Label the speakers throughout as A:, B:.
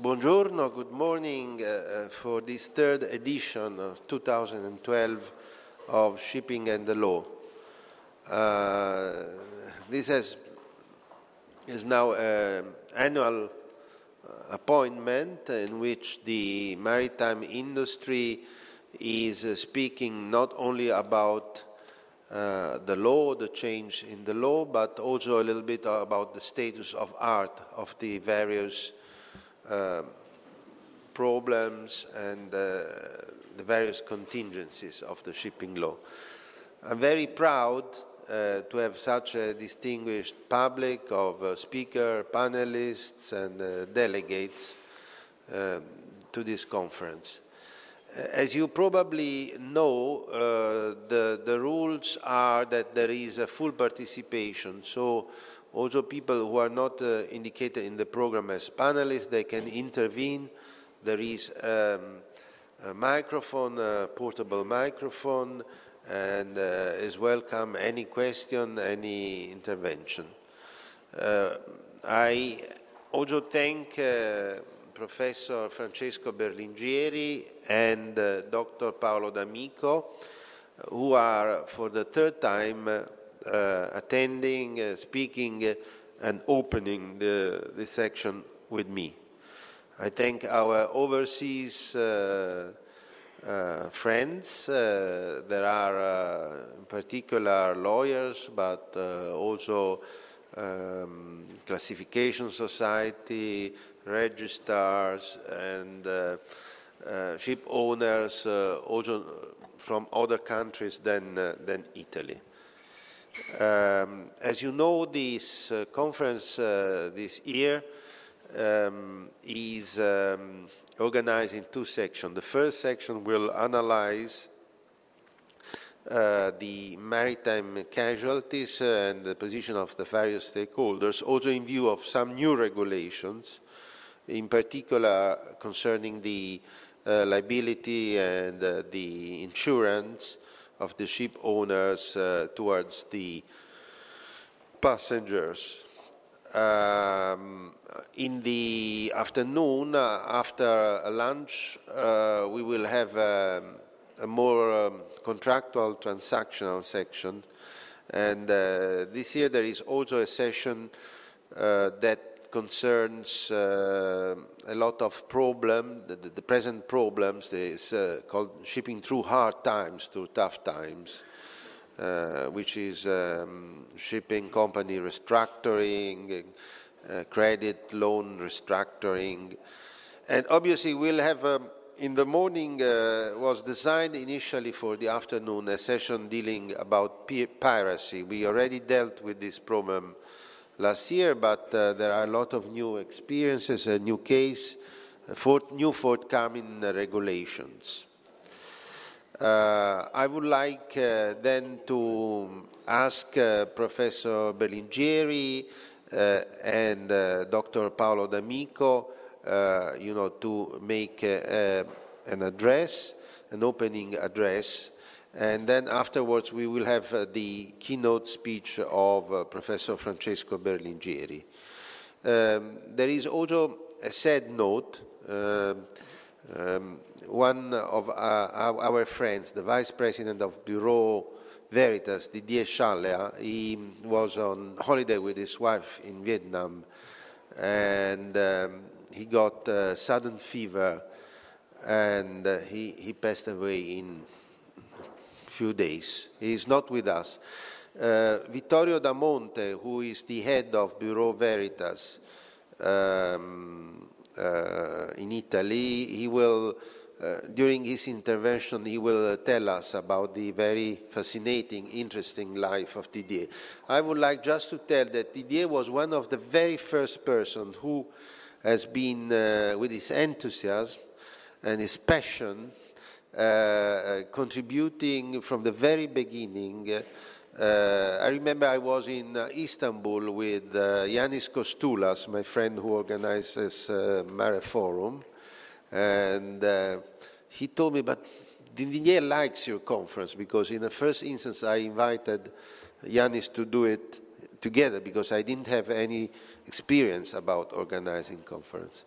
A: Buongiorno, good morning for this third edition of 2012 of Shipping and the Law. This is now an annual appointment in which the maritime industry is speaking not only about the law, the change in the law, but also a little bit about the status of art of the various problems and the various contingencies of the shipping law. I'm very proud to have such a distinguished public of speakers, panelists, and delegates to this conference. As you probably know, the rules are that there is a full participation, so also people who are not indicated in the program as panelists, they can intervene. There is a microphone, a portable microphone, and is welcome any question, any intervention. I also thank Professor Francesco Berlingieri and Dr. Paolo D'Amico, who are for the third time attending, speaking, and opening this section with me. I thank our overseas friends. There are in particular lawyers, but also classification society, registrars, and ship owners, also from other countries than Italy. As you know, this conference this year is organized in two sections. The first section will analyze the maritime casualties and the position of the various stakeholders, also in view of some new regulations, in particular concerning the liability and the insurance of the ship owners towards the passengers. In the afternoon, after lunch, we will have a more contractual transactional section, and this year there is also a session that concerns a lot of problems, the present problems. It's called Shipping Through Hard Times, Through Tough Times, which is shipping company restructuring, credit loan restructuring. And obviously we'll have, in the morning was designed initially for the afternoon, a session dealing about piracy. We already dealt with this problem last year, but there are a lot of new experiences, a new case, new forthcoming regulations. I would like then to ask Professor Berlingieri and Dr. Paolo D'Amico, to make an address, an opening address, and then afterwards we will have the keynote speech of Professor Francesco Berlingieri. There is also a sad note. One of our friends, the Vice President of Bureau Veritas, Didier Chalea, he was on holiday with his wife in Vietnam, and he got sudden fever, and he passed away in a few days. He is not with us. Vittorio Da Monte, who is the head of Bureau Veritas in Italy, he will, during his intervention, he will tell us about the very fascinating, interesting life of Didier. I would like just to tell that Didier was one of the very first persons who has been, with his enthusiasm and his passion, contributing from the very beginning. I remember I was in Istanbul with Yanis Kostoulas, my friend who organizes Mare Forum, and he told me, but Didier likes your conference, because in the first instance I invited Yanis to do it together because I didn't have any experience about organizing conference.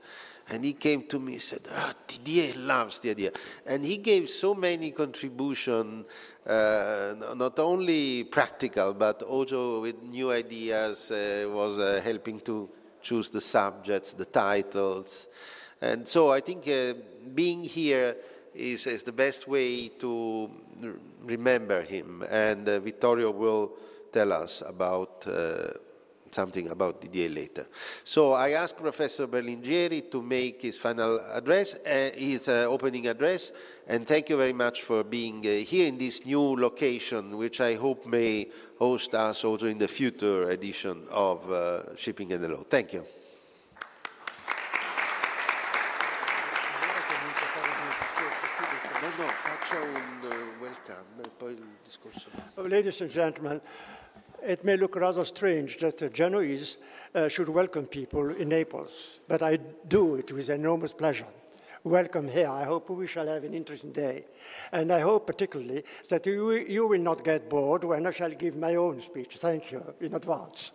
A: And he came to me and said, Didier loves the idea. And he gave so many contributions, not only practical, but also with new ideas, was helping to choose the subjects, the titles. And so I think being here is the best way to remember him. And Vittorio will tell us about something about Didier later. So I asked Professor Berlingieri to make his final address, his opening address, and thank you very much for being here in this new location, which I hope may host us also in the future edition of Shipping and the Law. Thank you. No, faccia un welcome e poi il discorso.
B: Ladies and gentlemen, it may look rather strange that the Genoese should welcome people in Naples, but I do it with enormous pleasure. Welcome here. I hope we shall have an interesting day. And I hope particularly that you will not get bored when I shall give my own speech. Thank you in advance.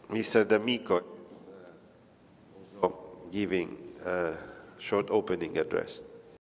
A: Mr. D'Amico giving a short opening address.